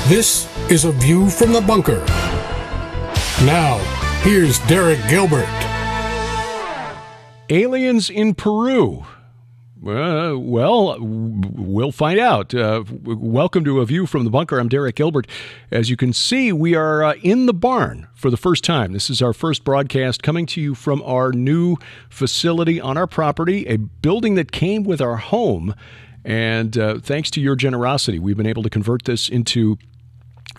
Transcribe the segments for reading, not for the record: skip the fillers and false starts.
This is A View from the Bunker. Now, here's Derek Gilbert. Aliens in Peru. Well, we'll find out. Welcome to A View from the Bunker. I'm Derek Gilbert. As you can see, we are in the barn for the first time. This is our first broadcast coming to you from our new facility on our property, a building that came with our home. And thanks to your generosity, we've been able to convert this into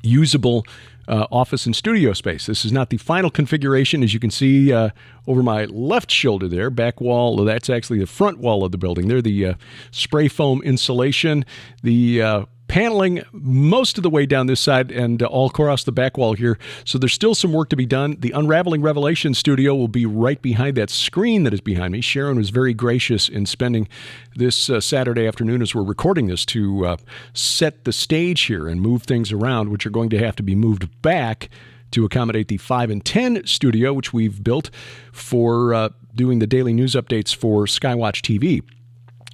usable office and studio space. This is not the final configuration. As you can see over my left shoulder there, back wall, that's actually the front wall of the building. There, the spray foam insulation, the paneling most of the way down this side and all across the back wall here. So there's still some work to be done. The Unraveling Revelation studio will be right behind that screen that is behind me. Sharon was very gracious in spending this Saturday afternoon as we're recording this to set the stage here and move things around, which are going to have to be moved back to accommodate the 5 and 10 studio, which we've built for doing the daily news updates for Skywatch TV.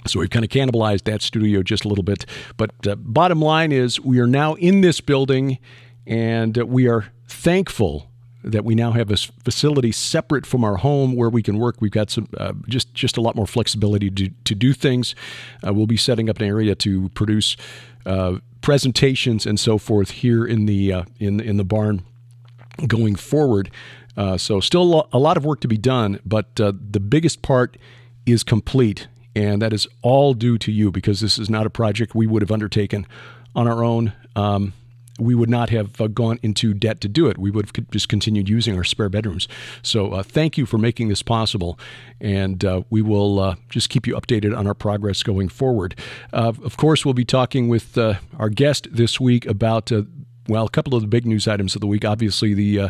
So we've kind of cannibalized that studio just a little bit. But bottom line is we are now in this building, and we are thankful that we now have a facility separate from our home where we can work. We've got some just a lot more flexibility to do things. We'll be setting up an area to produce presentations and so forth here in the barn going forward. So still a lot of work to be done, but the biggest part is complete. And that is all due to you, because this is not a project we would have undertaken on our own. We would not have gone into debt to do it. We would have just continued using our spare bedrooms. So thank you for making this possible. And we will just keep you updated on our progress going forward. Of course, we'll be talking with our guest this week about a couple of the big news items of the week. Obviously, the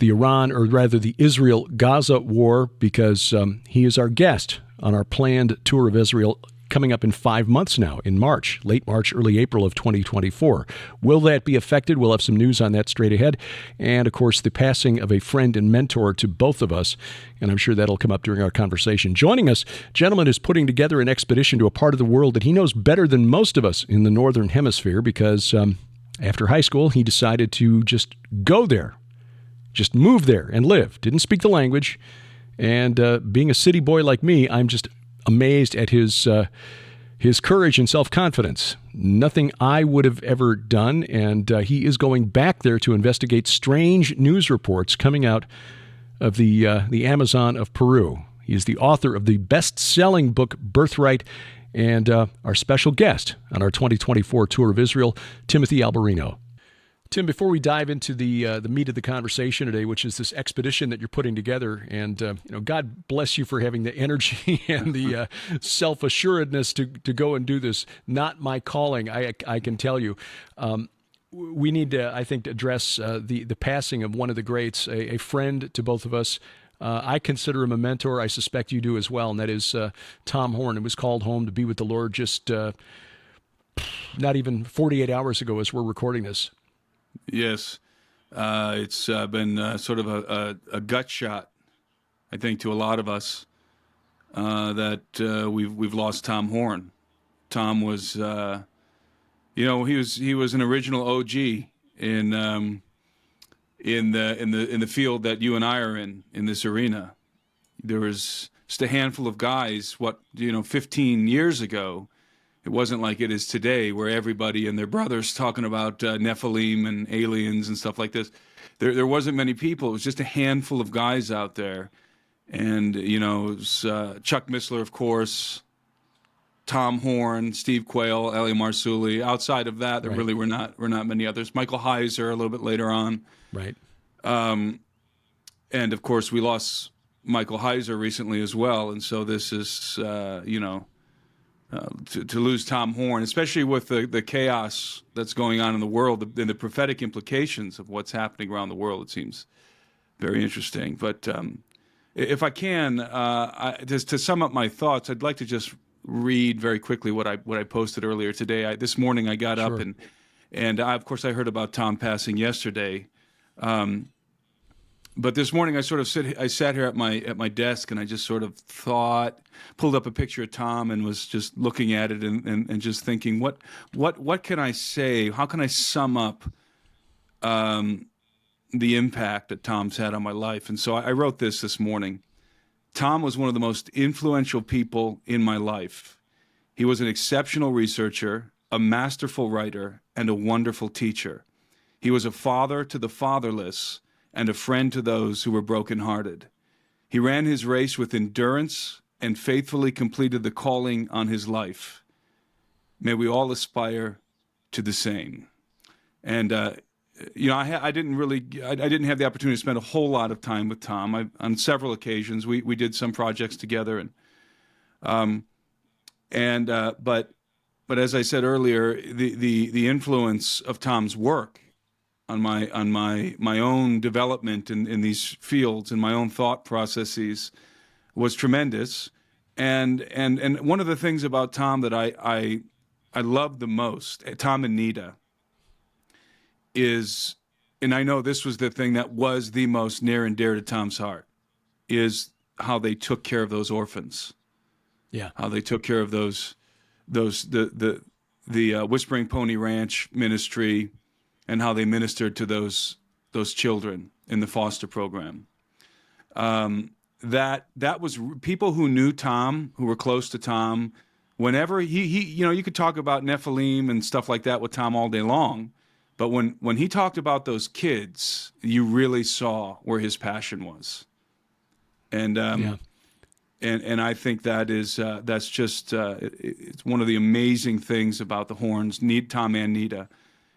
Iran, or rather the Israel-Gaza war, because he is our guest on our planned tour of Israel coming up in 5 months now, in March, late March, early April of 2024. Will that be affected? We'll have some news on that straight ahead. And, of course, the passing of a friend and mentor to both of us, and I'm sure that'll come up during our conversation. Joining us, gentleman is putting together an expedition to a part of the world that he knows better than most of us in the Northern Hemisphere, because after high school, he decided to just go there, just move there and live. Didn't speak the language. And being a city boy like me, I'm just amazed at his courage and self-confidence. Nothing I would have ever done. And he is going back there to investigate strange news reports coming out of the Amazon of Peru. He is the author of the best-selling book, Birthright, and our special guest on our 2024 tour of Israel, Timothy Alberino. Tim, before we dive into the meat of the conversation today, which is this expedition that you're putting together, and God bless you for having the energy and the self-assuredness to go and do this. Not my calling, I can tell you. We need to, I think, address the passing of one of the greats, a friend to both of us. I consider him a mentor. I suspect you do as well, and that is Tom Horn, who was called home to be with the Lord just not even 48 hours ago as we're recording this. Yes, it's been sort of a gut shot, I think, to a lot of us that we've lost Tom Horn. Tom was, he was an original OG in the field that you and I are in this arena. There was just a handful of guys. 15 years ago. It wasn't like it is today, where everybody and their brothers talking about Nephilim and aliens and stuff like this. There wasn't many people. It was just a handful of guys out there. And, it was Chuck Missler, of course, Tom Horn, Steve Quayle, Ellie Marsuli. Outside of that, there really were not many others. Michael Heiser a little bit later on. Right. And, of course, we lost Michael Heiser recently as well. And so this is, to lose Tom Horn, especially with the chaos that's going on in the world and the prophetic implications of what's happening around the world, it seems very interesting. But if I can, just to sum up my thoughts, I'd like to just read very quickly what I posted earlier today. This morning I got up and of course I heard about Tom passing yesterday. But this morning I sat here at my desk and I just sort of pulled up a picture of Tom and was just looking at it and just thinking, what can I say? How can I sum up the impact that Tom's had on my life. And so I wrote this morning. Tom was one of the most influential people in my life. He was an exceptional researcher, a masterful writer, and a wonderful teacher. He was a father to the fatherless and a friend to those who were brokenhearted. He ran his race with endurance and faithfully completed the calling on his life. May we all aspire to the same. And I didn't have the opportunity to spend a whole lot of time with Tom. On several occasions, we did some projects together, but as I said earlier, the influence of Tom's work on my own development in these fields and my own thought processes was tremendous. And one of the things about Tom that I loved the most, Tom and Nita, is, and I know this was the thing that was the most near and dear to Tom's heart, is how they took care of those orphans. Yeah. How they took care of the Whispering Pony Ranch ministry, and how they ministered to those children in the foster program. That was people who knew Tom, who were close to Tom. Whenever he you could talk about Nephilim and stuff like that with Tom all day long. But when he talked about those kids, you really saw where his passion was, and I think that's just it's one of the amazing things about the Horns, Tom and Nita,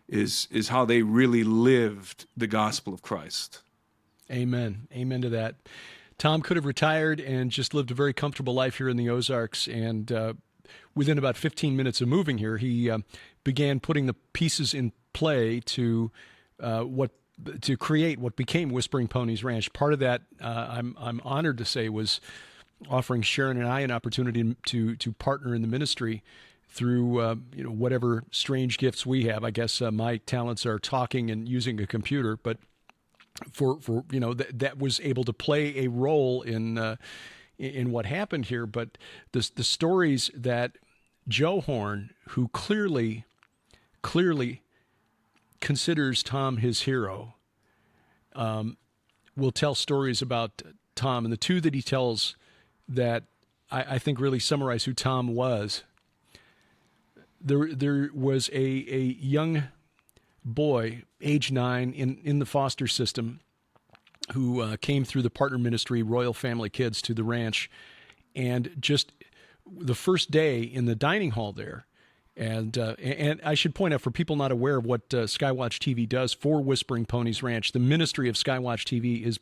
is how they really lived the gospel of Christ. Amen to that. Tom could have retired and just lived a very comfortable life here in the Ozarks, and within about 15 minutes of moving here, he began putting the pieces in play to create what became Whispering Ponies Ranch. Part of that, I'm honored to say, was offering Sharon and I an opportunity to partner in the ministry through whatever strange gifts we have. I guess my talents are talking and using a computer, but for that was able to play a role in what happened here. But the stories that Joe Horn, who clearly considers Tom his hero, will tell stories about Tom. And the two that he tells that I think really summarize who Tom was. There was a young boy, age 9, in the foster system, who came through the partner ministry, Royal Family Kids, to the ranch. And just the first day in the dining hall there, and I should point out, for people not aware of what Skywatch TV does for Whispering Ponies Ranch, the ministry of Skywatch TV is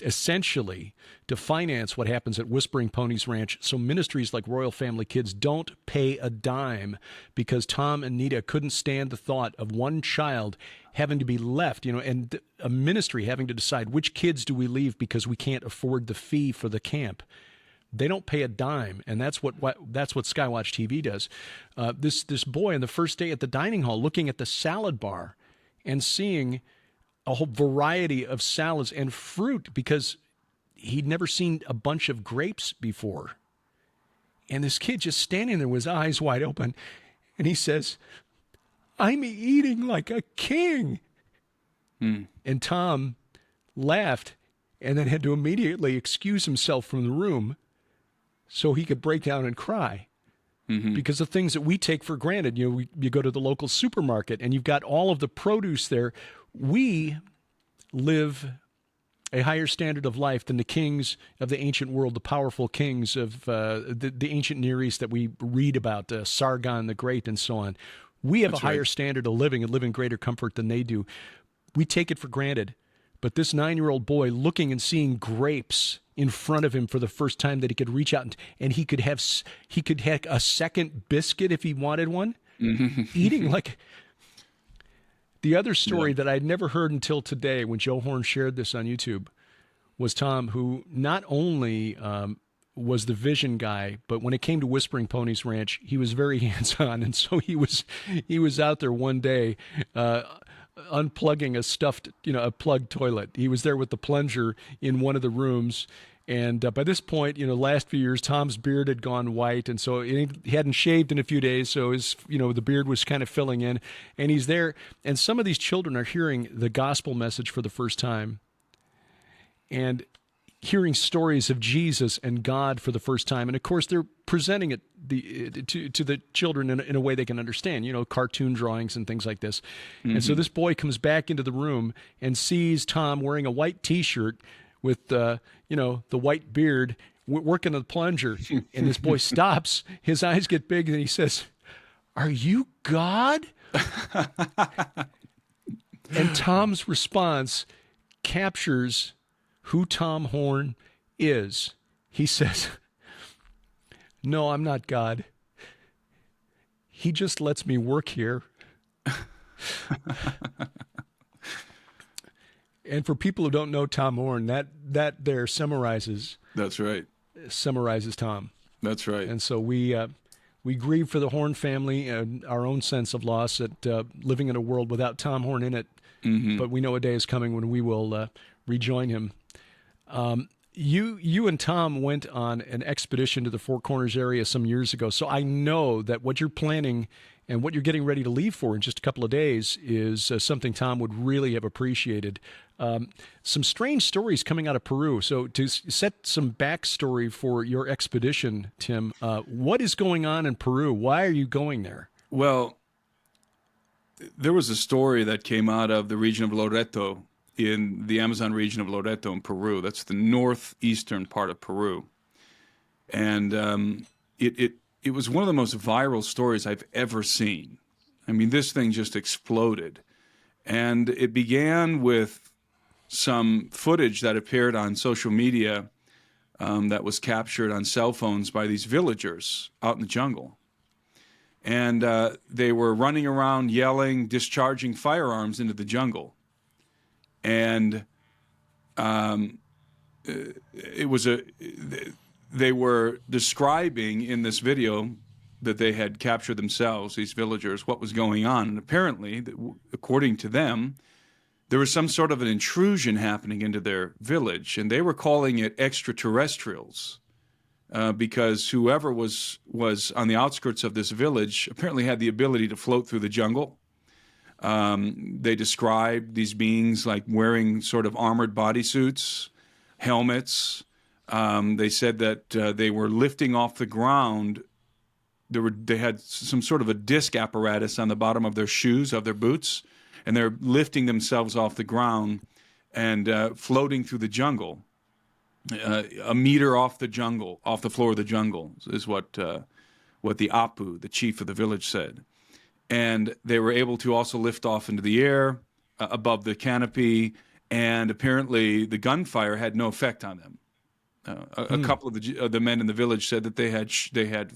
essentially to finance what happens at Whispering Ponies Ranch. So ministries like Royal Family Kids don't pay a dime, because Tom and Nita couldn't stand the thought of one child having to be left, and a ministry having to decide which kids do we leave because we can't afford the fee for the camp. They don't pay a dime, and that's what Skywatch TV does. This boy on the first day at the dining hall, looking at the salad bar and seeing a whole variety of salads and fruit, because he'd never seen a bunch of grapes before. And this kid just standing there with his eyes wide open, and he says, "I'm eating like a king." And Tom laughed and then had to immediately excuse himself from the room so he could break down and cry. Because the things that we take for granted, you go to the local supermarket and you've got all of the produce there. We live a higher standard of life than the kings of the ancient world, the powerful kings of the ancient Near East that we read about, Sargon the Great and so on. We have a higher standard of living and live in greater comfort than they do. We take it for granted. But this 9-year-old boy looking and seeing grapes in front of him for the first time, that he could reach out and he could have a second biscuit if he wanted one, eating like. The other story that I'd never heard until today, when Joe Horn shared this on YouTube, was Tom, who not only was the vision guy, but when it came to Whispering Ponies Ranch, he was very hands-on, and so he was out there one day unplugging a plugged toilet. He was there with the plunger in one of the rooms, And by this point, last few years, Tom's beard had gone white, and so he hadn't shaved in a few days, so the beard was kind of filling in, and he's there, and some of these children are hearing the gospel message for the first time, and hearing stories of Jesus and God for the first time, and of course they're presenting it to the children in a way they can understand, cartoon drawings and things like this. Mm-hmm. And so this boy comes back into the room and sees Tom wearing a white T-shirt with the white beard, working the plunger, and this boy stops. His eyes get big, and he says, "Are you God?" And Tom's response captures who Tom Horn is. He says, "No, I'm not God. He just lets me work here." And for people who don't know Tom Horn, that there summarizes. That's right. Summarizes Tom. That's right. And so we grieve for the Horn family and our own sense of loss at living in a world without Tom Horn in it. Mm-hmm. But we know a day is coming when we will rejoin him. You and Tom went on an expedition to the Four Corners area some years ago, so I know that what you're planning and what you're getting ready to leave for in just a couple of days is something Tom would really have appreciated. Some strange stories coming out of Peru. So to set some backstory for your expedition, Tim, what is going on in Peru? Why are you going there? Well, there was a story that came out of the region of Loretto, in the Amazon region of Loretto in Peru. That's the northeastern part of Peru. And it was one of the most viral stories I've ever seen. I mean, this thing just exploded. And it began with some footage that appeared on social media that was captured on cell phones by these villagers out in the jungle. And they were running around yelling, discharging firearms into the jungle. And they were describing in this video that they had captured themselves, these villagers, what was going on. And apparently, according to them, there was some sort of an intrusion happening into their village, and they were calling it extraterrestrials because whoever was on the outskirts of this village apparently had the ability to float through the jungle. They described these beings like wearing sort of armored bodysuits, helmets. They said that they were lifting off the ground. They had some sort of a disc apparatus on the bottom of their shoes, of their boots, and they're lifting themselves off the ground and floating through the jungle, a meter off the floor of the jungle, is what the Apu, the chief of the village, said. And they were able to also lift off into the air above the canopy, and apparently the gunfire had no effect on them. A couple of the men in the village said that they had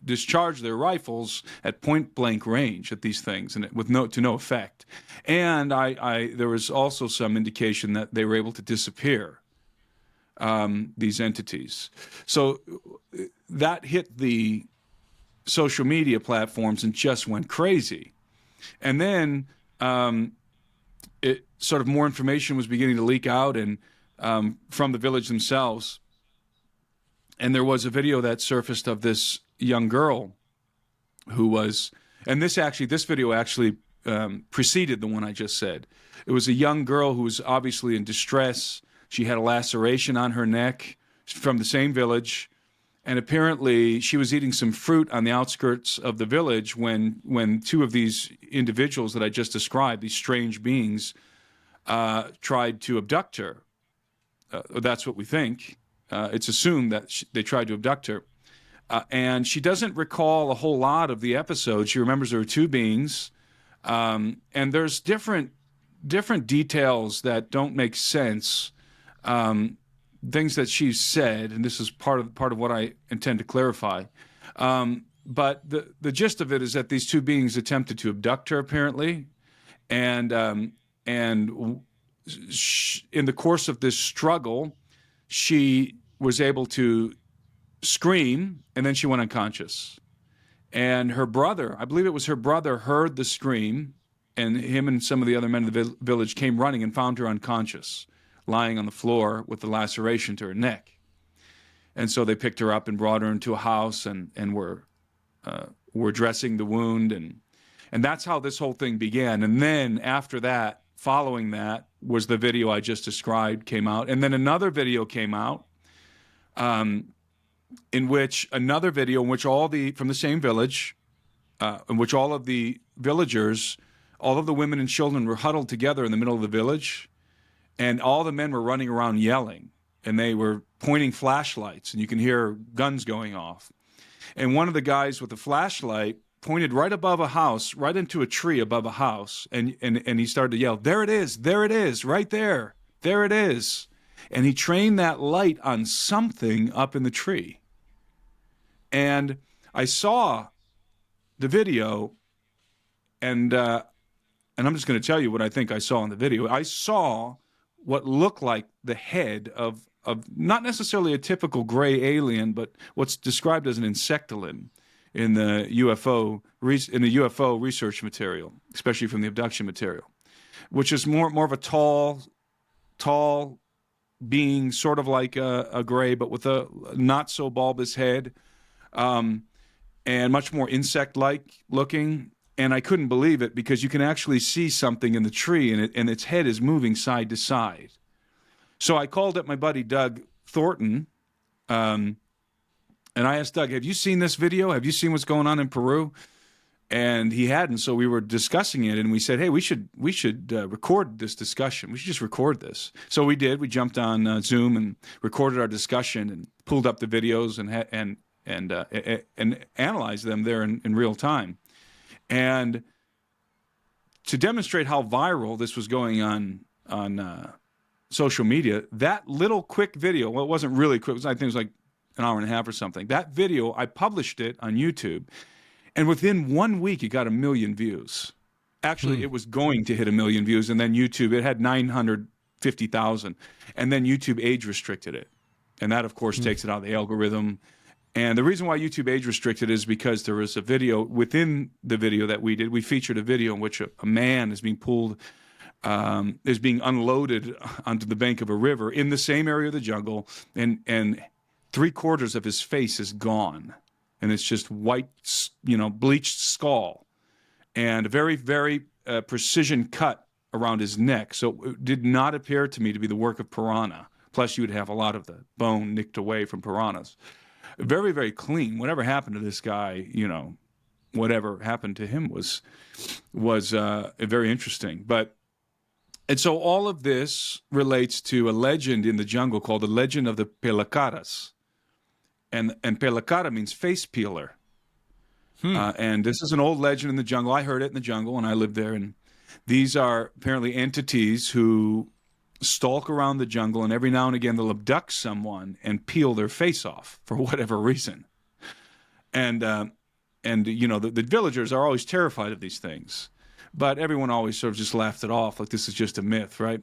discharged their rifles at point blank range at these things, and with no effect. And there was also some indication that they were able to disappear, these entities. So that hit the social media platforms and just went crazy. And then sort of more information was beginning to leak out and from the village themselves. And there was a video that surfaced of this young girl who was, and this video actually preceded the one I just said. It was a young girl who was obviously in distress. She had a laceration on her neck from the same village. And apparently she was eating some fruit on the outskirts of the village when two of these individuals that I just described, these strange beings, tried to abduct her. That's what we think. It's assumed that they tried to abduct her. And she doesn't recall a whole lot of the episode. She remembers there were two beings. And there's different details that don't make sense. Things that she said, and this is part of what I intend to clarify. But the gist of it is that these two beings attempted to abduct her, apparently, and in the course of this struggle, she was able to scream, and then she went unconscious. And her brother, I believe it was her brother, heard the scream, and him and some of the other men of the village came running and found her unconscious, lying on the floor with the laceration to her neck. And so they picked her up and brought her into a house and were dressing the wound. And that's how this whole thing began. And then after that, following that, was the video I just described came out. And then another video came out in which all from the same village, in which all of the villagers, all of the women and children were huddled together in the middle of the village, and all the men were running around yelling, and they were pointing flashlights, and you can hear guns going off. And one of the guys with the flashlight pointed right above a house, right into a tree above a house, and he started to yell, there it is, right there, there it is. And he trained that light on something up in the tree. And I saw the video, and I'm just going to tell you what I think I saw in the video. I saw what looked like the head of not necessarily a typical gray alien, but what's described as an insectoid in the UFO research material, especially from the abduction material, which is more of a tall being, sort of like a gray, but with a not so bulbous head, and much more insect-like looking. And I couldn't believe it, because you can actually see something in the tree, and its head is moving side to side. So I called up my buddy Doug Thornton, and I asked Doug, have you seen this video? Have you seen what's going on in Peru? And he hadn't, so we were discussing it, and we said, hey, we should record this discussion. We should just record this. So we did. We jumped on Zoom and recorded our discussion and pulled up the videos and analyzed them there in real time. And to demonstrate how viral this was going on social media, that little quick video, well, it wasn't really quick. I think it was like an hour and a half or something. That video, I published it on YouTube, and within 1 week, it got 1 million views. Actually, it was going to hit 1 million views, and then YouTube, it had 950,000, and then YouTube age restricted it. And that, of course, takes it out of the algorithm. And the reason why YouTube age restricted is because there was a video within the video that we did. We featured a video in which a man is being being unloaded onto the bank of a river in the same area of the jungle, and 3/4 of his face is gone, and it's just white, bleached skull, and a very, very precision cut around his neck. So it did not appear to me to be the work of piranha. Plus, you would have a lot of the bone nicked away from piranhas. Very, very clean. Whatever happened to this guy, whatever happened to him was very interesting. And so all of this relates to a legend in the jungle called the legend of the Peladas. And Pelakara means face peeler. And this is an old legend in the jungle. I heard it in the jungle when I lived there. And these are apparently entities who stalk around the jungle, and every now and again they'll abduct someone and peel their face off for whatever reason. And the villagers are always terrified of these things, but everyone always sort of just laughed it off, like this is just a myth, right?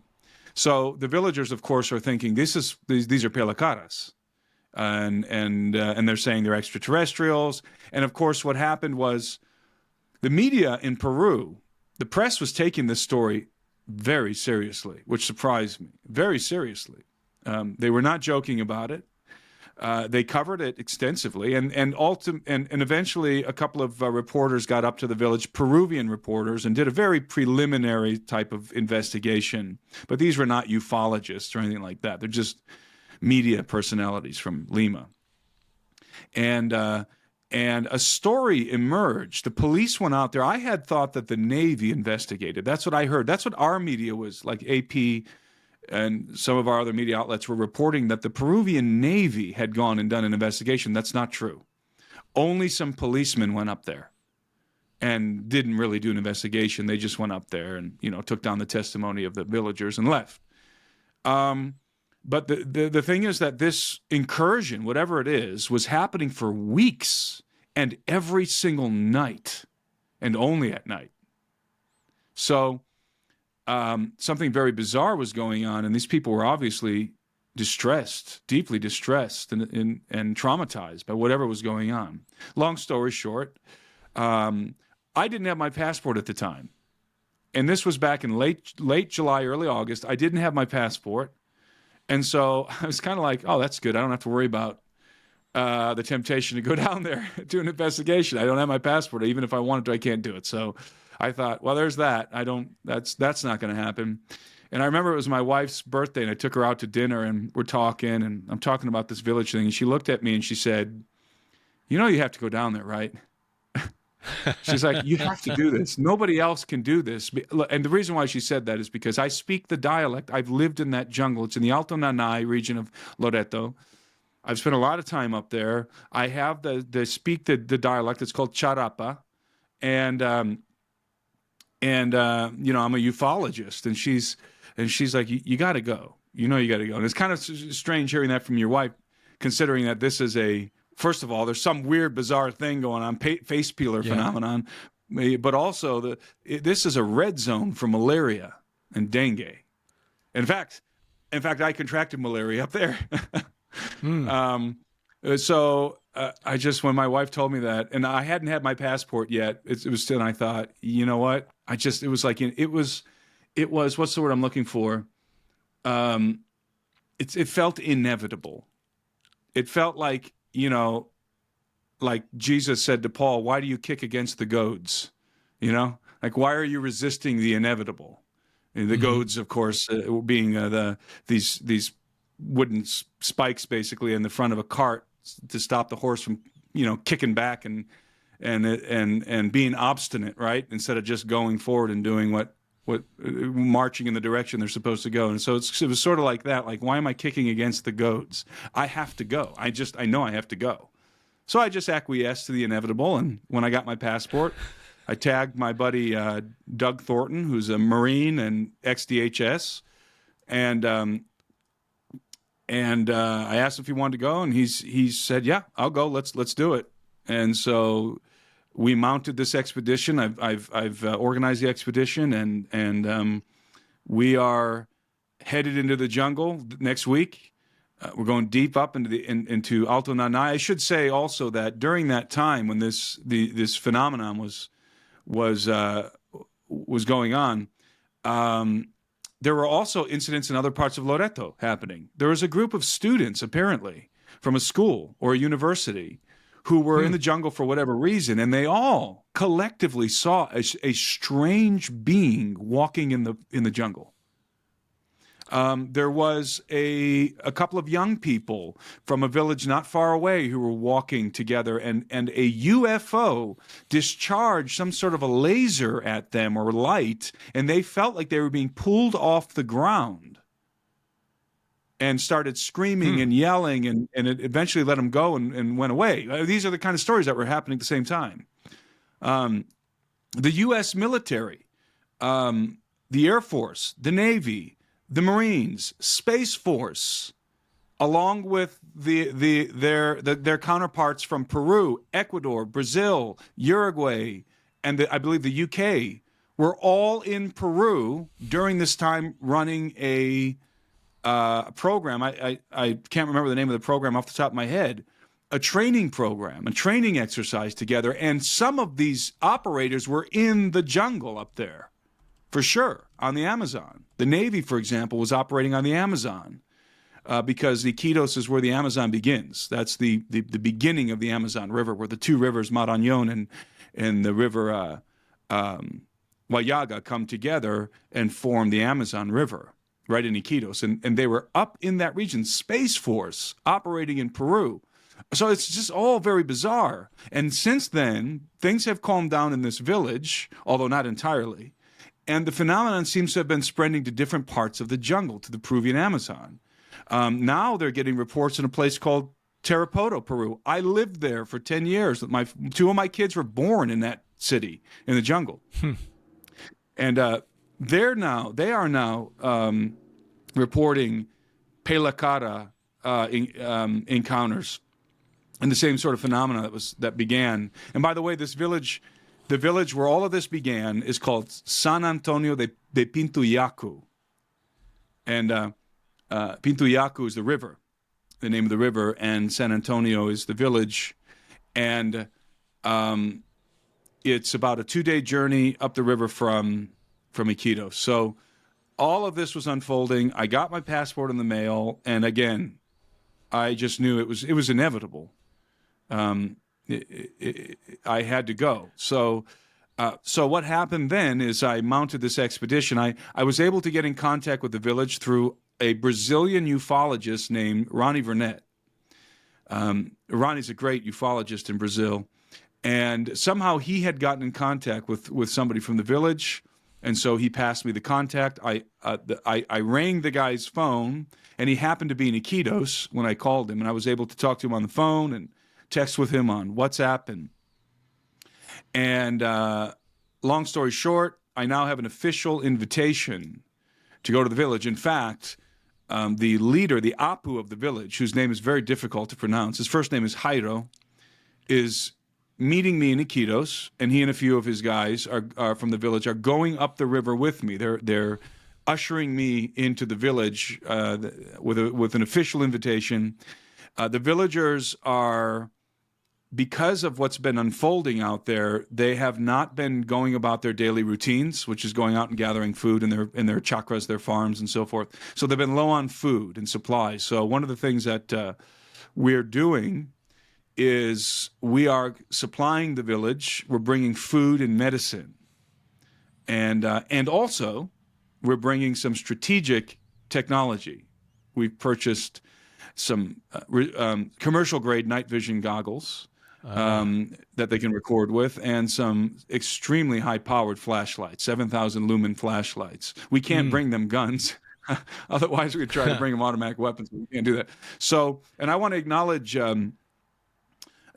So the villagers, of course, are thinking these are pelakaras, and they're saying they're extraterrestrials. And of course, what happened was the media in Peru, the press was taking this story very seriously, which surprised me, very seriously. They were not joking about it. They covered it extensively, and eventually a couple of reporters got up to the village, Peruvian reporters, and did a very preliminary type of investigation. But these were not ufologists or anything like that. They're just media personalities from Lima. And a story emerged. The police went out there. I had thought that the Navy investigated. That's what I heard. That's what our media was, like AP and some of our other media outlets were reporting, that the Peruvian Navy had gone and done an investigation. That's not true. Only some policemen went up there and didn't really do an investigation. They just went up there and, took down the testimony of the villagers and left. But the thing is that this incursion, whatever it is, was happening for weeks and every single night, and only at night. So something very bizarre was going on, and these people were obviously distressed, deeply distressed, and traumatized by whatever was going on. Long story short, I didn't have my passport at the time, and this was back in late July, early August. I didn't have my passport. And so I was kind of like, oh, that's good. I don't have to worry about the temptation to go down there to an investigation. I don't have my passport. Even if I wanted to, I can't do it. So I thought, well, there's that. That's not going to happen. And I remember it was my wife's birthday, and I took her out to dinner, and we're talking, and I'm talking about this village thing, and she looked at me and she said, you know, you have to go down there, right? She's like, you have to do this. Nobody else can do this. And the reason why she said that is because I speak the dialect. I've lived in that jungle. It's in the Alto Nanay region of Loretto. I've spent a lot of time up there. I have speak the dialect. It's called Charapa. And I'm a ufologist. And she's like, you got to go. You know, you got to go. And it's kind of strange hearing that from your wife, considering that this is first of all, there's some weird, bizarre thing going on, face peeler phenomenon, but also this is a red zone for malaria and dengue. In fact, I contracted malaria up there. So when my wife told me that, and I hadn't had my passport yet, it was still, and I thought, you know what? It was what's the word I'm looking for? It felt inevitable. It felt like, you know, like Jesus said to Paul, why do you kick against the goads? You know, like, why are you resisting the inevitable? And the goads, of course, being these wooden spikes basically in the front of a cart to stop the horse from, you know, kicking back and being obstinate, right? Instead of just going forward and doing what marching in the direction they're supposed to go. And so it was sort of like that. Like, why am I kicking against the goads? I have to go. I know I have to go. So I just acquiesced to the inevitable. And when I got my passport, I tagged my buddy Doug Thornton, who's a Marine and ex-DHS, and I asked him if he wanted to go, and he said, "Yeah, I'll go. Let's do it." And so we mounted this expedition. I've organized the expedition, and we are headed into the jungle next week. We're going deep up into Alto Nanay. I should say also that during that time when this phenomenon was going on, there were also incidents in other parts of Loretto happening. There was a group of students, apparently, from a school or a university who were in the jungle for whatever reason, and they all collectively saw a strange being walking in the jungle. There was a couple of young people from a village not far away who were walking together, and a UFO discharged some sort of a laser at them or light, and they felt like they were being pulled off the ground and started screaming and yelling, and it eventually let them go and went away. These are the kind of stories that were happening at the same time. The U.S. military, the Air Force, the Navy, the Marines, Space Force, along with their counterparts from Peru, Ecuador, Brazil, Uruguay, and I believe the UK, were all in Peru during this time running a program. I can't remember the name of the program off the top of my head. A training program, a training exercise together, and some of these operators were in the jungle up there. For sure, on the Amazon. The Navy, for example, was operating on the Amazon because Iquitos is where the Amazon begins. That's the beginning of the Amazon River, where the two rivers, Marañón and the river Huallaga, come together and form the Amazon River, right in Iquitos. And they were up in that region, Space Force, operating in Peru. So it's just all very bizarre. And since then, things have calmed down in this village, although not entirely. And the phenomenon seems to have been spreading to different parts of the jungle, to the Peruvian Amazon. Now they're getting reports in a place called Tarapoto, Peru. I lived there for 10 years. Two of my kids were born in that city, in the jungle. And they are now reporting Pelakara encounters and the same sort of phenomena that began. And by the way, this village... The village where all of this began is called San Antonio de Pintuyacu. And Pintuyacu is the river, the name of the river, and San Antonio is the village. And it's about a 2-day journey up the river from Iquitos. So all of this was unfolding. I got my passport in the mail, and again, I just knew it was inevitable. I had to go. So what happened then is I mounted this expedition. I was able to get in contact with the village through a Brazilian ufologist named Ronnie Vernet. Ronnie's a great ufologist in Brazil. And somehow he had gotten in contact with somebody from the village. And so he passed me the contact. I rang the guy's phone, and he happened to be in Iquitos when I called him. And I was able to talk to him on the phone and text with him on WhatsApp. And long story short, I now have an official invitation to go to the village. In fact, the leader, the Apu of the village, whose name is very difficult to pronounce, his first name is Jairo, is meeting me in Iquitos, and he and a few of his guys are from the village are going up the river with me. They're ushering me into the village with an official invitation. The villagers are, because of what's been unfolding out there, they have not been going about their daily routines, which is going out and gathering food in their chakras, their farms, and so forth. So they've been low on food and supplies. So one of the things that we're doing is we are supplying the village. We're bringing food and medicine, and also we're bringing some strategic technology. We've purchased some commercial grade night vision goggles that they can record with, and some extremely high powered flashlights, 7,000 lumen flashlights. We can't bring them guns. Otherwise, we could try to bring them automatic weapons. But we can't do that. So, and I want to acknowledge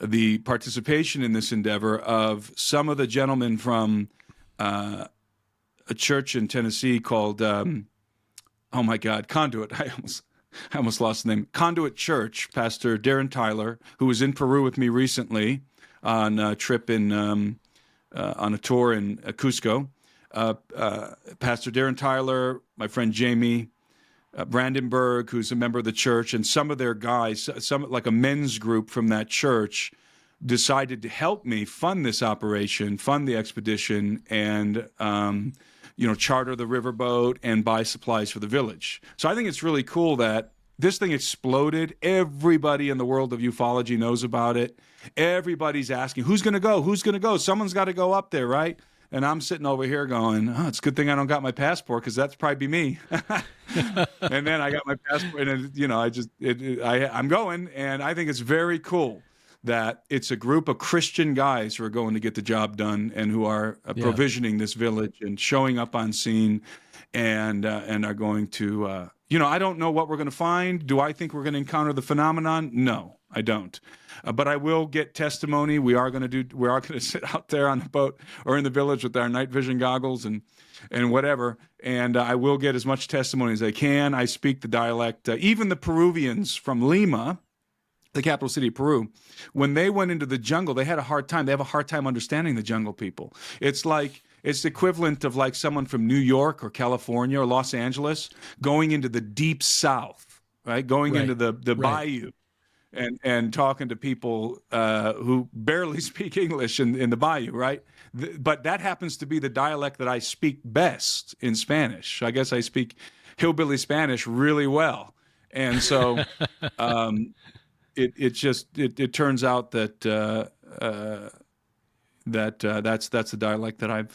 the participation in this endeavor of some of the gentlemen from a church in Tennessee called, oh my God, Conduit. I almost lost the name. Conduit Church. Pastor Darren Tyler, who was in Peru with me recently on a trip on a tour in Cusco. Pastor Darren Tyler, my friend Jamie Brandenburg, who's a member of the church, and some of their guys, some like a men's group from that church, decided to help me fund this operation, fund the expedition, and charter the riverboat and buy supplies for the village. So I think it's really cool that this thing exploded. Everybody in the world of ufology knows about it. Everybody's asking, who's going to go? Who's going to go? Someone's got to go up there, right? And I'm sitting over here going, oh, it's a good thing I don't got my passport, because that's probably be me. And then I got my passport, and I'm going, and I think it's very cool that it's a group of Christian guys who are going to get the job done, and who are provisioning this village and showing up on scene, and are going to, I don't know what we're going to find. Do I think we're going to encounter the phenomenon? No, I don't. But I will get testimony. We are going to sit out there on the boat or in the village with our night vision goggles and whatever. And I will get as much testimony as I can. I speak the dialect. Even the Peruvians from Lima, the capital city of Peru, when they went into the jungle, they had a hard time. They have a hard time understanding the jungle people. It's the equivalent of like someone from New York or California or Los Angeles going into the deep South, right? Going into the bayou. And talking to people who barely speak English in the bayou, right? But that happens to be the dialect that I speak best in Spanish. I guess I speak hillbilly Spanish really well, and so it turns out that that's the dialect that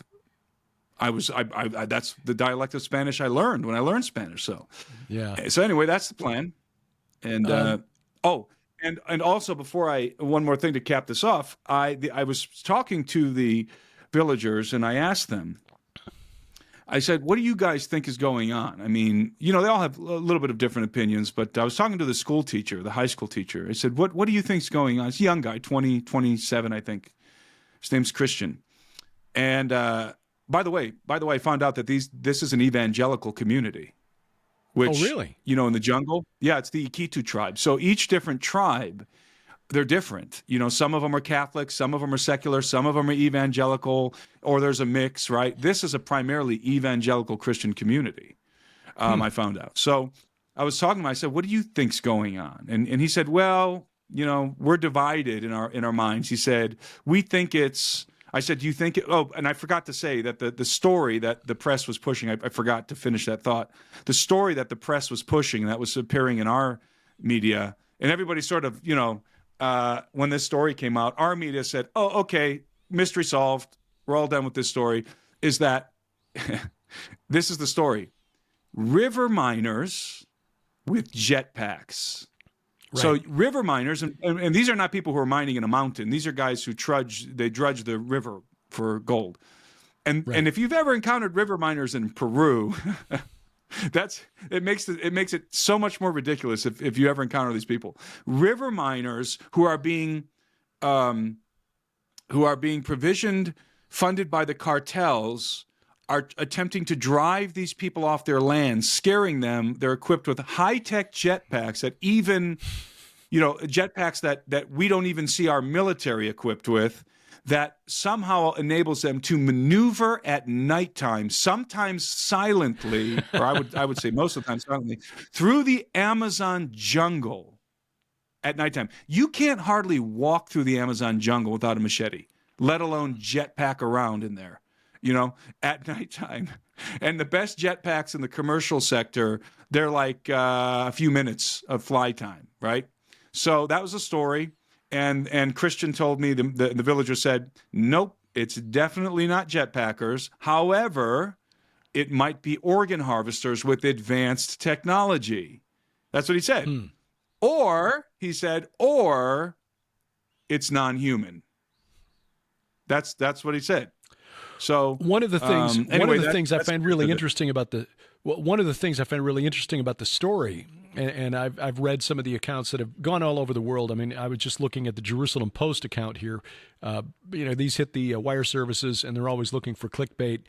that's the dialect of Spanish I learned when I learned Spanish. So So anyway, that's the plan, and And also, one more thing to cap this off, I was talking to the villagers, and I asked them, I said, what do you guys think is going on? I mean, they all have a little bit of different opinions, but I was talking to the school teacher, the high school teacher. I said, what do you think is going on? It's a young guy, 27, I think. His name's Christian. And by the way, I found out that this is an evangelical community. Which, really? In the jungle? Yeah, it's the Ikitu tribe. So each different tribe, they're different. Some of them are Catholic, some of them are secular, some of them are evangelical, or there's a mix, right? This is a primarily evangelical Christian community, I found out. So I was talking to him, I said, what do you think's going on? And he said, well, we're divided in our minds. He said, we think it's... I said, do you think and I forgot to say that the story that the press was pushing, I forgot to finish that thought. The story that the press was pushing, that was appearing in our media, and everybody sort of, when this story came out, our media said, "Oh, okay, mystery solved. We're all done with this story." Is that this is the story? River miners with jetpacks. Right. So river miners, and these are not people who are mining in a mountain. These are guys who drudge the river for gold. And if you've ever encountered river miners in Peru, it makes it so much more ridiculous if you ever encounter these people. River miners who are being provisioned, funded by the cartels, are attempting to drive these people off their land, scaring them. They're equipped with high-tech jetpacks that even, jetpacks that we don't even see our military equipped with, that somehow enables them to maneuver at nighttime, sometimes silently, or I would say most of the time silently, through the Amazon jungle at nighttime. You can't hardly walk through the Amazon jungle without a machete, let alone jetpack around in there, at nighttime. And the best jetpacks in the commercial sector, they're like a few minutes of fly time, right? So that was a story. And Christian told me, the villager said, nope, it's definitely not jetpackers. However, it might be organ harvesters with advanced technology. That's what he said. Or, he said, or it's non-human. That's what he said. So one of the things I find really interesting about the story, and I've read some of the accounts that have gone all over the world. I mean, I was just looking at the Jerusalem Post account here. These hit the wire services, and they're always looking for clickbait.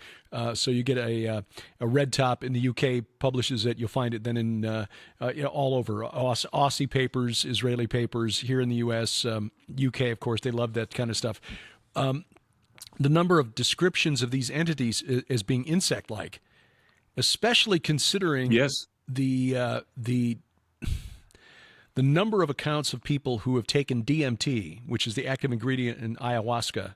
So you get a Red Top in the UK publishes it. You'll find it then in all over Aussie papers, Israeli papers here in the US, UK. Of course, they love that kind of stuff. The number of descriptions of these entities as being insect-like, especially considering the number of accounts of people who have taken DMT, which is the active ingredient in ayahuasca,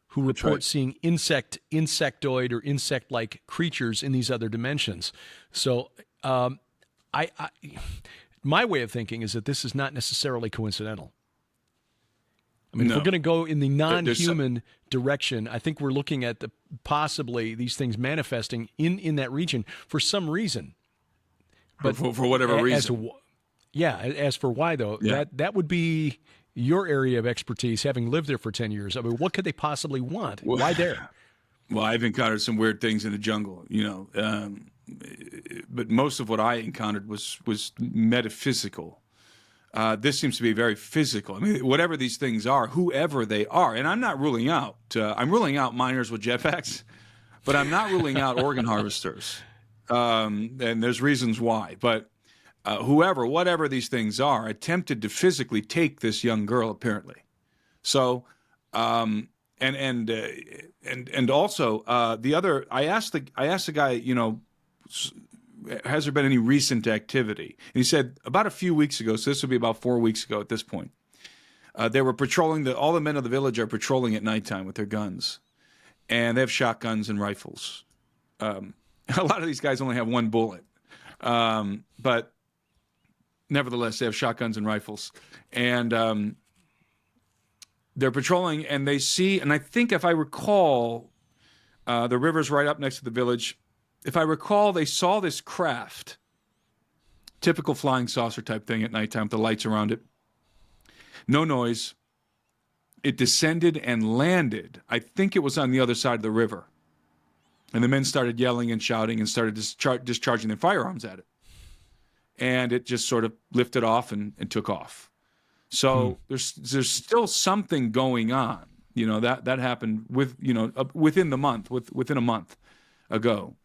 who report seeing insectoid or insect-like creatures in these other dimensions. So my way of thinking is that this is not necessarily coincidental. I mean, if we're going to go in the non-human direction, I think we're looking at possibly these things manifesting in that region for some reason. But for whatever reason. As for why, though, that would be your area of expertise, having lived there for 10 years. I mean, what could they possibly want? Why there? Well, I've encountered some weird things in the jungle, but most of what I encountered was metaphysical. This seems to be very physical. I mean, whatever these things are, whoever they are, and I'm not ruling out. I'm ruling out miners with jetpacks, but I'm not ruling out organ harvesters. And there's reasons why. But whatever these things are, attempted to physically take this young girl apparently. So, and also the other. I asked the guy, has there been any recent activity? And he said about a few weeks ago, so this would be about 4 weeks ago at this point, they were patrolling, all the men of the village are patrolling at nighttime with their guns. And they have shotguns and rifles. A lot of these guys only have one bullet. But nevertheless, they have shotguns and rifles. And they're patrolling, and they see, and I think if I recall, the river's right up next to the village. If I recall, they saw this craft, typical flying saucer type thing at nighttime with the lights around it. No noise. It descended and landed. I think it was on the other side of the river. And the men started yelling and shouting and started discharging their firearms at it. And it just sort of lifted off and took off. So there's still something going on. That happened within a month ago.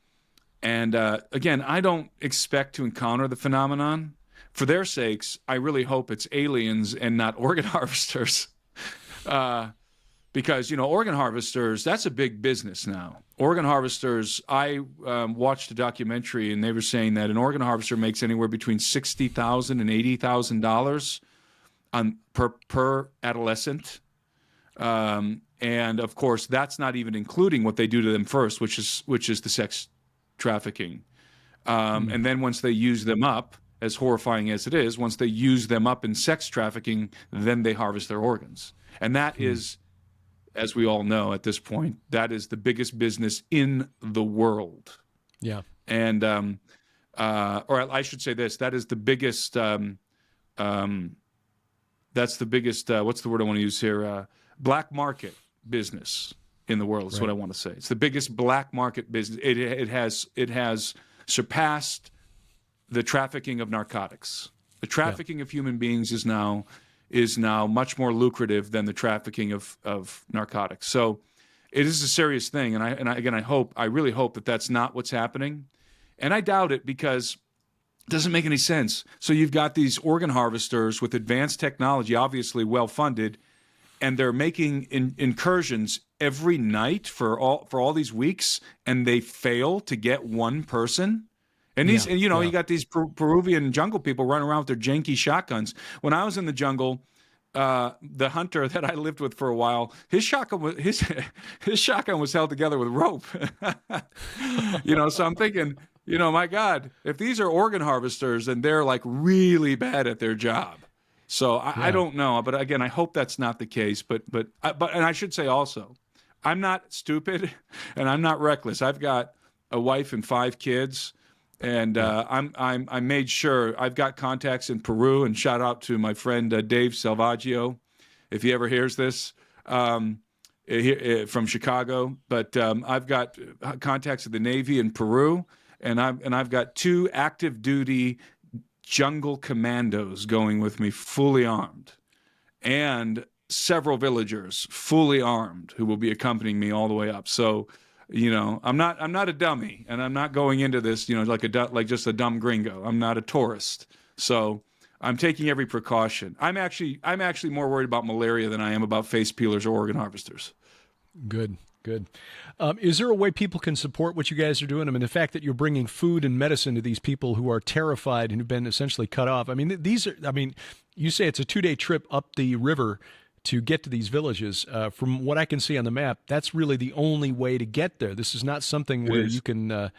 And again, I don't expect to encounter the phenomenon. For their sakes, I really hope it's aliens and not organ harvesters. Because, organ harvesters, that's a big business now. Organ harvesters, I watched a documentary, and they were saying that an organ harvester makes anywhere between $60,000 and $80,000 per adolescent. And, of course, that's not even including what they do to them first, which is the sex trafficking. And then once they use them up, as horrifying as it is, once they use them up in sex trafficking, then they harvest their organs. And that is, as we all know at this point, that is the biggest business in the world. Yeah. And, or I should say this, that is the biggest, that's the biggest, what's the word I want to use here? Black market business in the world is what I want to say. It's the biggest black market business. It has surpassed the trafficking of narcotics. The trafficking of human beings is now much more lucrative than the trafficking of narcotics. So it is a serious thing. And I really hope that that's not what's happening. And I doubt it, because it doesn't make any sense. So you've got these organ harvesters with advanced technology, obviously well-funded, and they're making incursions every night for all these weeks, and they fail to get one person. And these, and you got these Peruvian jungle people running around with their janky shotguns. When I was in the jungle, the hunter that I lived with for a while, his shotgun was held together with rope. So I'm thinking, my God, if these are organ harvesters, then they're like really bad at their job. So I don't know, but again, I hope that's not the case. But I should say also, I'm not stupid and I'm not reckless. I've got a wife and 5 kids. And I made sure I've got contacts in Peru, and shout out to my friend Dave Salvaggio, if he ever hears this, from Chicago. But I've got contacts at the Navy in Peru, and I've got 2 active duty jungle commandos going with me, fully armed, and several villagers fully armed who will be accompanying me all the way up. So. I'm not a dummy, and I'm not going into this, like just a dumb gringo. I'm not a tourist. So I'm taking every precaution. I'm actually more worried about malaria than I am about face peelers or organ harvesters. Good. Is there a way people can support what you guys are doing? I mean, the fact that you're bringing food and medicine to these people who are terrified and who've been essentially cut off. I mean, you say it's a 2-day trip up the river to get to these villages. From what I can see on the map, that's really the only way to get there. This is not something where you can,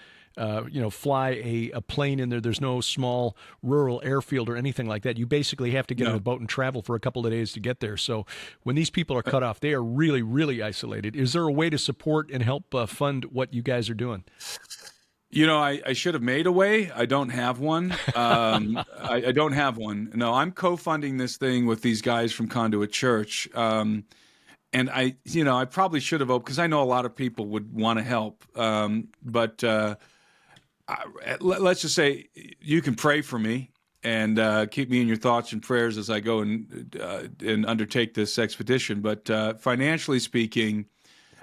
fly a plane in there. There's no small rural airfield or anything like that. You basically have to get on a boat and travel for a couple of days to get there. So when these people are cut off, they are really, really isolated. Is there a way to support and help fund what you guys are doing? I should have made a way. I don't have one. I don't have one. No, I'm co-funding this thing with these guys from Conduit Church. And I probably should have, because I know a lot of people would want to help. But let's just say you can pray for me and keep me in your thoughts and prayers as I go and undertake this expedition. But financially speaking,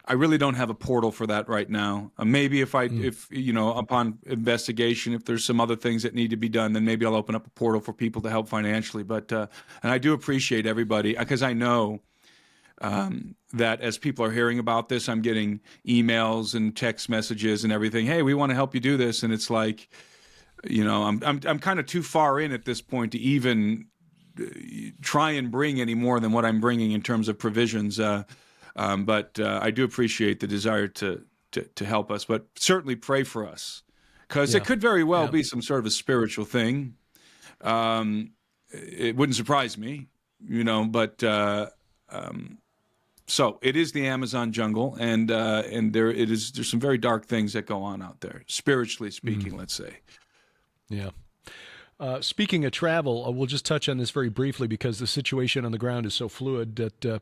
I really don't have a portal for that right now. Maybe if upon investigation, if there's some other things that need to be done, then maybe I'll open up a portal for people to help financially. But and I do appreciate everybody, because I know that as people are hearing about this, I'm getting emails and text messages and everything. Hey, we want to help you do this, and it's like, I'm kind of too far in at this point to even try and bring any more than what I'm bringing in terms of provisions. But I do appreciate the desire to help us, but certainly pray for us, because it could very well be some sort of a spiritual thing. It wouldn't surprise me, but so it is the Amazon jungle, and there's some very dark things that go on out there, spiritually speaking, let's say. Yeah. Speaking of travel, we'll just touch on this very briefly because the situation on the ground is so fluid that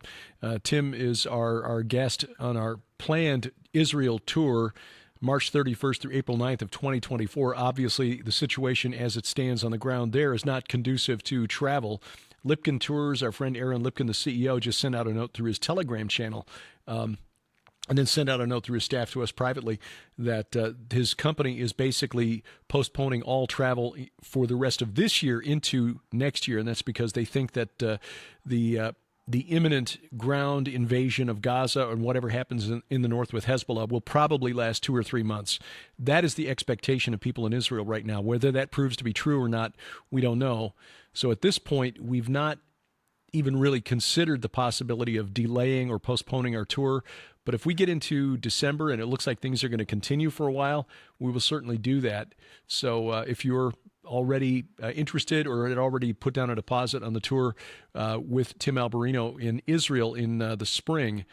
Tim is our guest on our planned Israel tour, March 31st through April 9th of 2024. Obviously, the situation as it stands on the ground there is not conducive to travel. Lipkin Tours, our friend Aaron Lipkin, the CEO, just sent out a note through his Telegram channel and then sent out a note through his staff to us privately that his company is basically postponing all travel for the rest of this year into next year, and that's because they think that the imminent ground invasion of Gaza and whatever happens in the north with Hezbollah will probably last 2 or 3 months. That is the expectation of people in Israel right now. Whether that proves to be true or not, we don't know. So at this point, we've not even really considered the possibility of delaying or postponing our tour. But if we get into December and it looks like things are going to continue for a while, we will certainly do that. So if you're already interested or had already put down a deposit on the tour with Tim Alberino in Israel in the spring,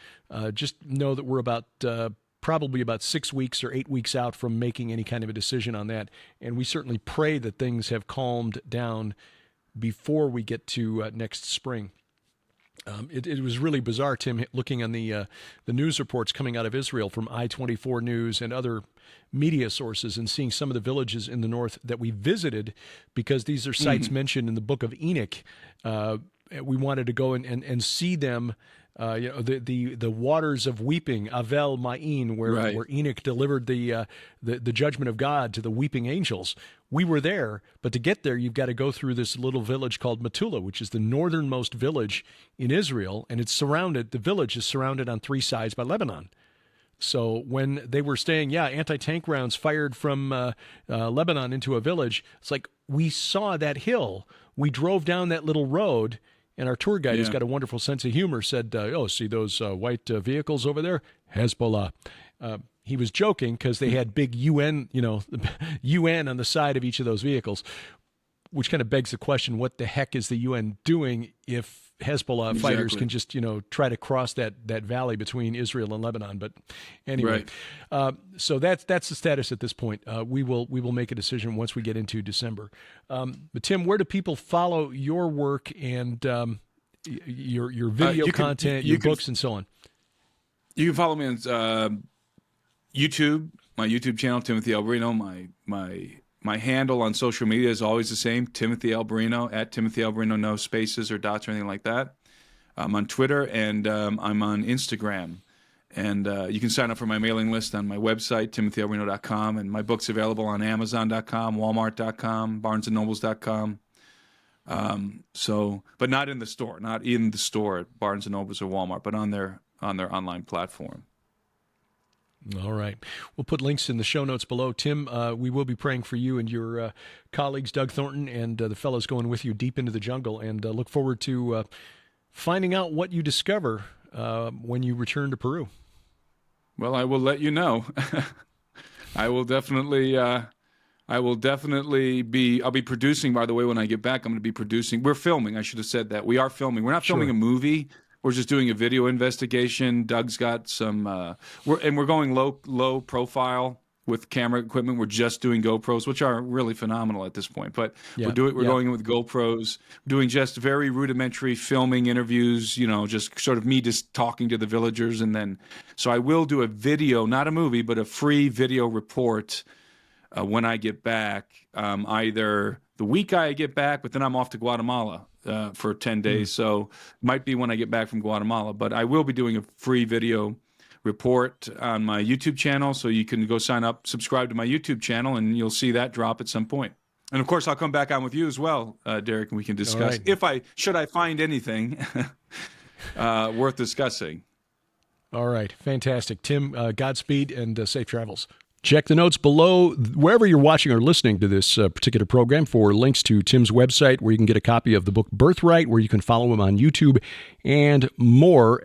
just know that we're probably about 6 weeks or 8 weeks out from making any kind of a decision on that. And we certainly pray that things have calmed down before we get to next spring. It was really bizarre, Tim, looking on the news reports coming out of Israel from I-24 News and other media sources and seeing some of the villages in the north that we visited, because these are sites mentioned in the book of Enoch. We wanted to go and see them. The waters of weeping, Avel Ma'in, where Enoch delivered the judgment of God to the weeping angels. We were there, but to get there, you've got to go through this little village called Metula, which is the northernmost village in Israel, and the village is surrounded on 3 sides by Lebanon. So when they were staying, anti-tank rounds fired from Lebanon into a village, it's like we saw that hill, we drove down that little road, and our tour guide, who's got a wonderful sense of humor, said, see those white vehicles over there? Hezbollah. He was joking because they had big UN, UN on the side of each of those vehicles, which kind of begs the question, what the heck is the UN doing if Hezbollah fighters can just, try to cross that valley between Israel and Lebanon? But anyway, so that's the status at this point. We will make a decision once we get into December. But Tim, where do people follow your work and your video content, your books, and so on? You can follow me on YouTube, my YouTube channel, Timothy Alberino. My handle on social media is always the same, Timothy Alberino, at Timothy Alberino, no spaces or dots or anything like that. I'm on Twitter, and I'm on Instagram. And you can sign up for my mailing list on my website, timothyalberino.com. And my book's available on Amazon.com, Walmart.com, BarnesandNobles.com. But not in the store, at Barnes and Nobles or Walmart, but on their online platform. All right. We'll put links in the show notes below. Tim, we will be praying for you and your colleagues, Doug Thornton, and the fellows going with you deep into the jungle, and look forward to finding out what you discover when you return to Peru. Well, I will let you know. I'll be producing, by the way, when I get back. I'm going to be producing. We're filming. I should have said that. We are filming. We're not filming a movie. We're just doing a video investigation. Doug's got some, we're going low profile with camera equipment. We're just doing GoPros, which are really phenomenal at this point. But we're going in with GoPros, doing just very rudimentary filming interviews. Just sort of me just talking to the villagers, and then so I will do a video, not a movie, but a free video report when I get back. Either the week I get back, but then I'm off to Guatemala for 10 days. So might be when I get back from Guatemala, but I will be doing a free video report on my YouTube channel. So you can go sign up, subscribe to my YouTube channel, and you'll see that drop at some point. And of course, I'll come back on with you as well, Derek, and we can discuss should I find anything worth discussing. All right. Fantastic. Tim, Godspeed and safe travels. Check the notes below wherever you're watching or listening to this particular program for links to Tim's website, where you can get a copy of the book Birthright, where you can follow him on YouTube, and more.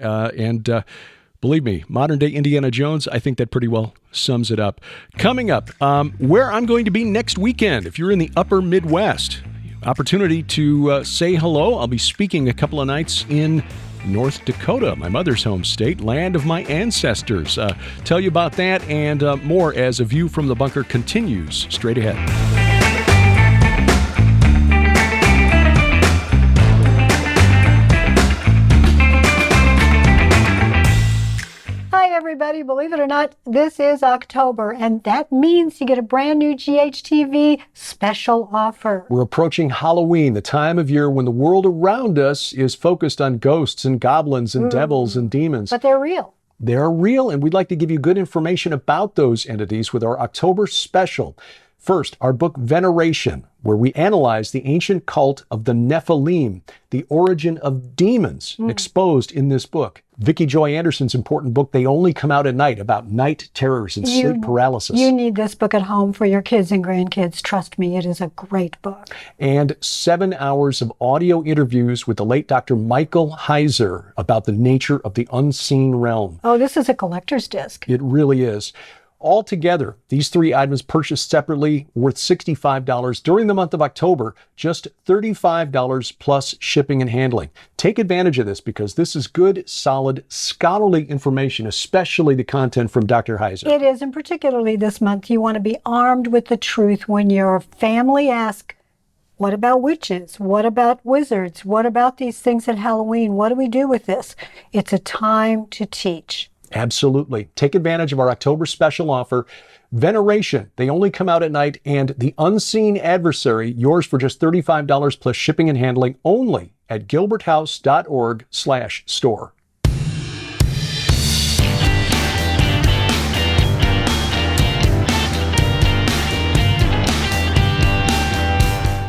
Believe me, modern-day Indiana Jones, I think that pretty well sums it up. Coming up, where I'm going to be next weekend, if you're in the upper Midwest, opportunity to say hello. I'll be speaking a couple of nights in North Dakota, my mother's home state, land of my ancestors. Tell you about that and more as A View from the Bunker continues straight ahead. Hi, everybody. Believe it or not, this is October, and that means you get a brand new GHTV special offer. We're approaching Halloween, the time of year when the world around us is focused on ghosts and goblins and devils and demons. But they're real. They're real, and we'd like to give you good information about those entities with our October special. First, our book Veneration, where we analyze the ancient cult of the Nephilim, the origin of demons exposed in this book. Vicki Joy Anderson's important book, They Only Come Out at Night, about night terrors and sleep paralysis. You need this book at home for your kids and grandkids. Trust me, it is a great book. And 7 hours of audio interviews with the late Dr. Michael Heiser about the nature of the unseen realm. Oh, this is a collector's disc. It really is. Altogether, these 3 items purchased separately worth $65 during the month of October, just $35 plus shipping and handling. Take advantage of this because this is good, solid, scholarly information, especially the content from Dr. Heiser. It is, and particularly this month, you want to be armed with the truth when your family asks, what about witches? What about wizards? What about these things at Halloween? What do we do with this? It's a time to teach. Absolutely. Take advantage of our October special offer. Veneration, they only come out at night, and The Unseen Adversary, yours for just $35 plus shipping and handling only at gilberthouse.org/store.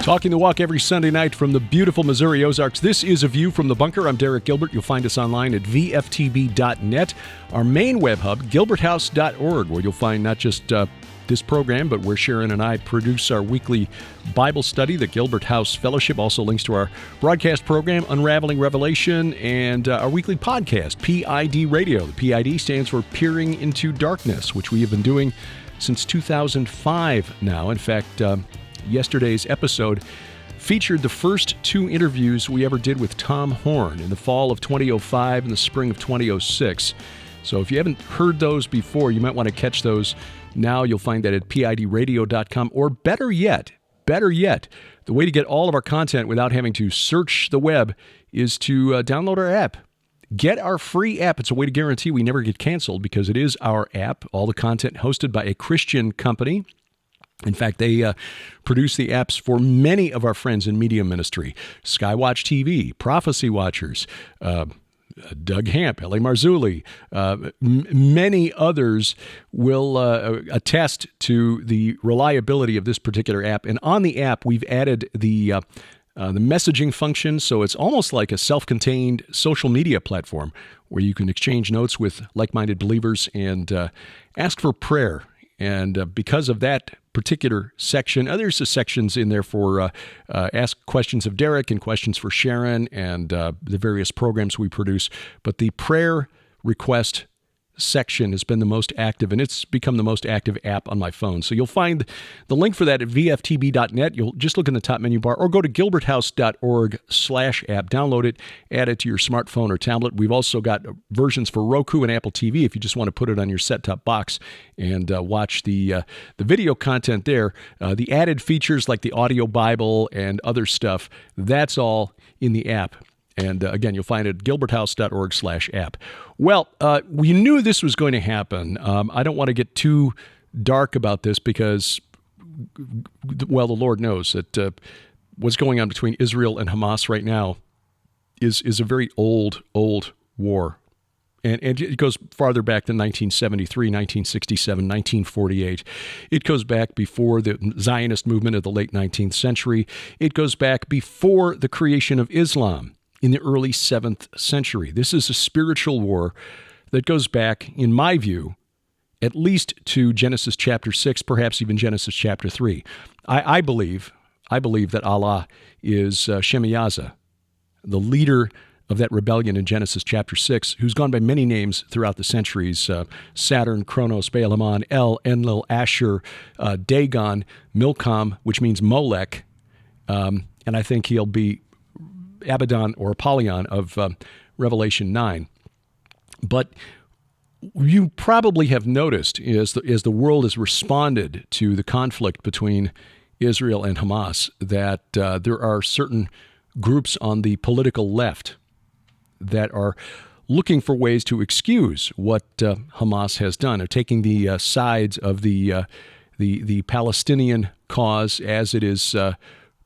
Talking the walk every Sunday night from the beautiful Missouri Ozarks. This is A View from the Bunker. I'm Derek Gilbert. You'll find us online at VFTB.net. Our main web hub, gilberthouse.org, where you'll find not just this program, but where Sharon and I produce our weekly Bible study, the Gilbert House Fellowship. Also links to our broadcast program, Unraveling Revelation, and our weekly podcast, PID Radio. The PID stands for Peering into Darkness, which we have been doing since 2005 now. In fact, yesterday's episode featured the first 2 interviews we ever did with Tom Horn in the fall of 2005 and the spring of 2006. So if you haven't heard those before, you might want to catch those now. You'll find that at pidradio.com, or better yet, the way to get all of our content without having to search the web is to download our app. Get our free app. It's a way to guarantee we never get canceled because it is our app. All the content hosted by a Christian company. In fact, they produce the apps for many of our friends in media ministry. Skywatch TV, Prophecy Watchers, Doug Hamp, L.A. Marzulli, many others will attest to the reliability of this particular app. And on the app, we've added the messaging function, so it's almost like a self-contained social media platform where you can exchange notes with like-minded believers and ask for prayer. And because of that particular section, there's sections in there for ask questions of Derek and questions for Sharon and the various programs we produce. But the prayer request section has been the most active, and it's become the most active app on my phone. So you'll find the link for that at vftb.net. You'll just look in the top menu bar or go to gilberthouse.org/app. Download it, add it to your smartphone or tablet. We've also got versions for Roku and Apple TV if you just want to put it on your set-top box and watch the video content there. The added features like the audio Bible and other stuff, that's all in the app. And again, you'll find it at gilberthouse.org/app. Well, we knew this was going to happen. I don't want to get too dark about this because, well, the Lord knows that what's going on between Israel and Hamas right now is a very old war. And it goes farther back than 1973, 1967, 1948. It goes back before the Zionist movement of the late 19th century. It goes back before the creation of Islam in the early 7th century. This is a spiritual war that goes back, in my view, at least to Genesis chapter 6, perhaps even Genesis chapter 3. I believe that Allah is Shemiyaza, the leader of that rebellion in Genesis chapter 6, who's gone by many names throughout the centuries: Saturn, Kronos, Baal-Hamon, El, Enlil, Asher, Dagon, Milcom, which means Molech, and I think he'll be Abaddon or Apollyon of Revelation 9. But you probably have noticed as the world has responded to the conflict between Israel and Hamas that there are certain groups on the political left that are looking for ways to excuse what Hamas has done, or taking the sides of the Palestinian cause as it is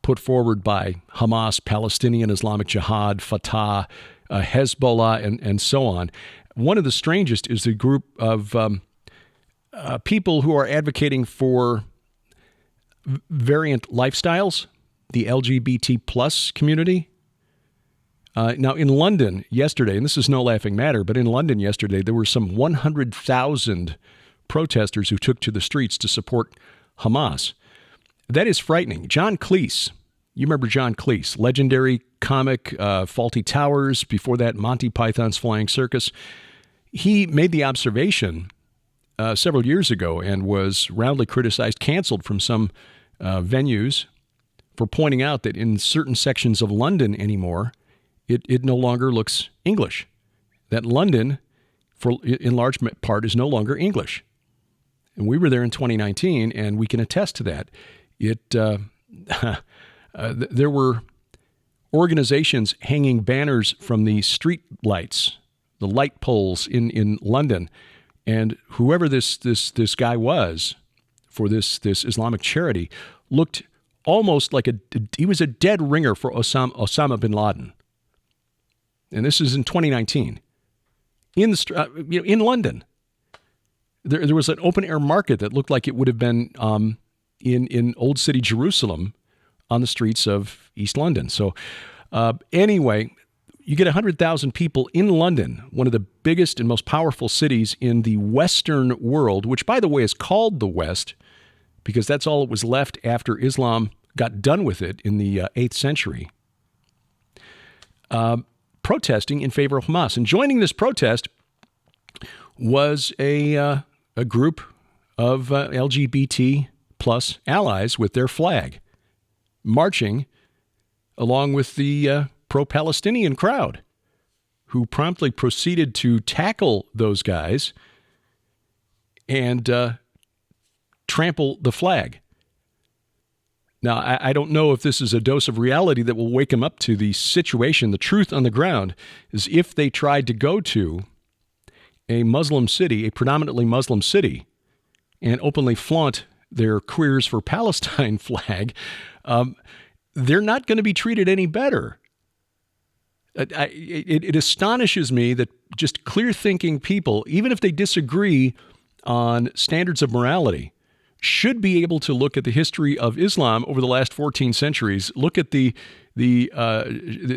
put forward by Hamas, Palestinian Islamic Jihad, Fatah, Hezbollah, and so on. One of the strangest is the group of people who are advocating for variant lifestyles, the LGBT plus community. Now, in London yesterday, and this is no laughing matter, but in London yesterday, there were some 100,000 protesters who took to the streets to support Hamas. That is frightening. John Cleese, you remember John Cleese, legendary comic, Fawlty Towers, before that Monty Python's Flying Circus. He made the observation several years ago and was roundly criticized, canceled from some venues for pointing out that in certain sections of London anymore, it no longer looks English. That London, in large part, is no longer English. And we were there in 2019, and we can attest to that. There were organizations hanging banners from the street lights, the light poles in London, and whoever this guy was for this Islamic charity looked almost like he was a dead ringer for Osama bin Laden. And this is in 2019 in London. There was an open air market that looked like it would have been in Old City Jerusalem on the streets of East London. So anyway, you get 100,000 people in London, one of the biggest and most powerful cities in the Western world, which, by the way, is called the West because that's all it was left after Islam got done with it in the 8th century, protesting in favor of Hamas. And joining this protest was a group of LGBT plus allies with their flag, marching along with the pro-Palestinian crowd, who promptly proceeded to tackle those guys and trample the flag. Now, I don't know if this is a dose of reality that will wake them up to the situation. The truth on the ground is if they tried to go to a Muslim city, a predominantly Muslim city, and openly flaunt their Queers for Palestine flag, they're not going to be treated any better. It astonishes me that just clear-thinking people, even if they disagree on standards of morality, should be able to look at the history of Islam over the last 14 centuries, look at the Quran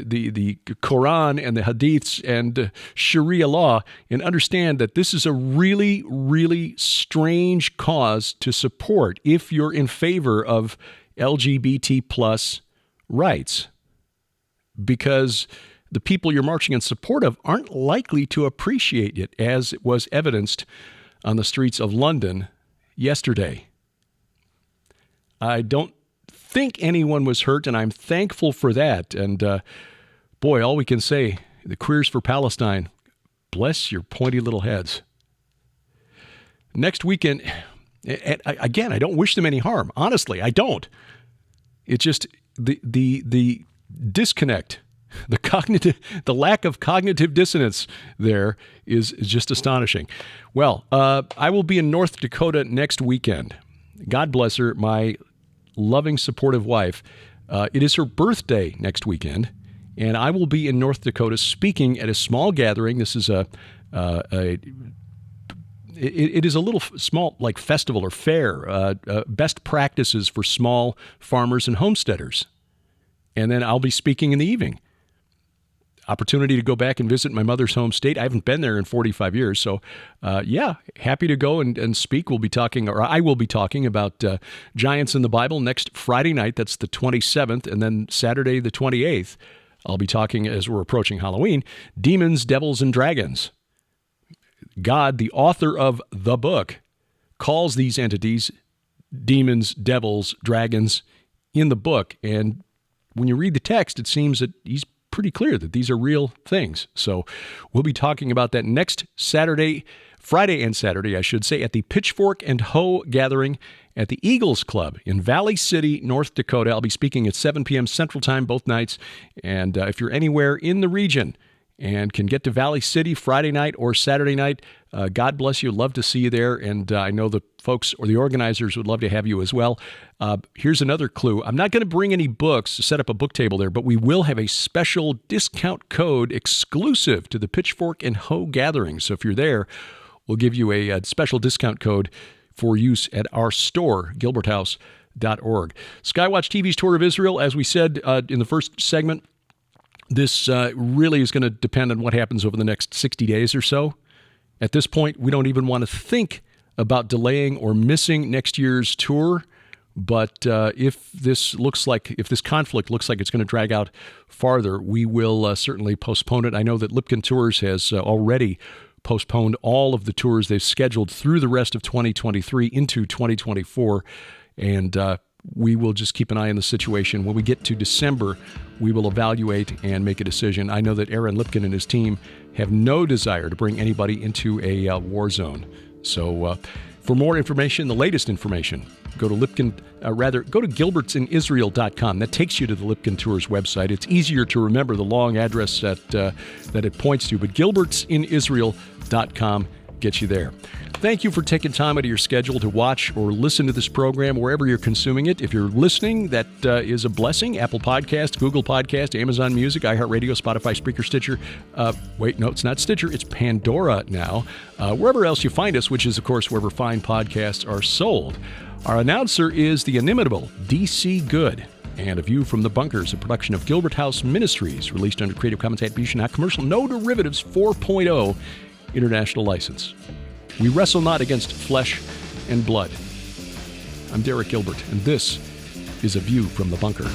and the Hadiths and Sharia law, and understand that this is a really, really strange cause to support if you're in favor of LGBT plus rights, because the people you're marching in support of aren't likely to appreciate it, as it was evidenced on the streets of London yesterday. I don't think anyone was hurt, and I'm thankful for that. And boy, all we can say, the Queers for Palestine, bless your pointy little heads. Next weekend, again, I don't wish them any harm. Honestly, I don't. It's just the disconnect, the lack of cognitive dissonance there is just astonishing. Well, I will be in North Dakota next weekend. God bless her, my loving, supportive wife. It is her birthday next weekend, and I will be in North Dakota speaking at a small gathering. This is it is a little small, like festival or fair, best practices for small farmers and homesteaders. And then I'll be speaking in the evening. Opportunity to go back and visit my mother's home state. I haven't been there in 45 years. So, happy to go and speak. I will be talking about giants in the Bible next Friday night. That's the 27th. And then Saturday, the 28th, I'll be talking, as we're approaching Halloween, demons, devils, and dragons. God, the author of the book, calls these entities demons, devils, dragons in the book. And when you read the text, it seems that he's pretty clear that these are real things. So we'll be talking about that next Friday and Saturday, I should say, at the Pitchfork and Hoe Gathering at the Eagles Club in Valley City, North Dakota. I'll be speaking at 7 p.m. Central Time both nights. And if you're anywhere in the region and can get to Valley City Friday night or Saturday night, God bless you. Love to see you there. And I know the folks or the organizers would love to have you as well. Here's another clue. I'm not going to bring any books to set up a book table there, but we will have a special discount code exclusive to the Pitchfork and Hoe Gathering. So if you're there, we'll give you a special discount code for use at our store, gilberthouse.org. Skywatch TV's Tour of Israel, as we said in the first segment, this really is going to depend on what happens over the next 60 days or so. At this point, we don't even want to think about delaying or missing next year's tour. But if this conflict looks like it's going to drag out farther, we will certainly postpone it. I know that Lipkin Tours has already postponed all of the tours they've scheduled through the rest of 2023 into 2024. And we will just keep an eye on the situation. When we get to December, we will evaluate and make a decision. I know that Aaron Lipkin and his team have no desire to bring anybody into a war zone. So for more information, the latest information, go to Gilbertsinisrael.com. That takes you to the Lipkin Tours website. It's easier to remember the long address that it points to, but Gilbertsinisrael.com gets you there. Thank you for taking time out of your schedule to watch or listen to this program wherever you're consuming it. If you're listening, that is a blessing. Apple Podcast, Google Podcast, Amazon Music, iHeartRadio, Spotify, Spreaker, Stitcher. Wait, no, it's not Stitcher. It's Pandora now. Wherever else you find us, which is, of course, wherever fine podcasts are sold. Our announcer is the inimitable D.C. Good. And A View from the Bunker is a production of Gilbert House Ministries, released under Creative Commons Attribution, not commercial, no derivatives 4.0 international license. We wrestle not against flesh and blood. I'm Derek Gilbert, and this is A View from the Bunker.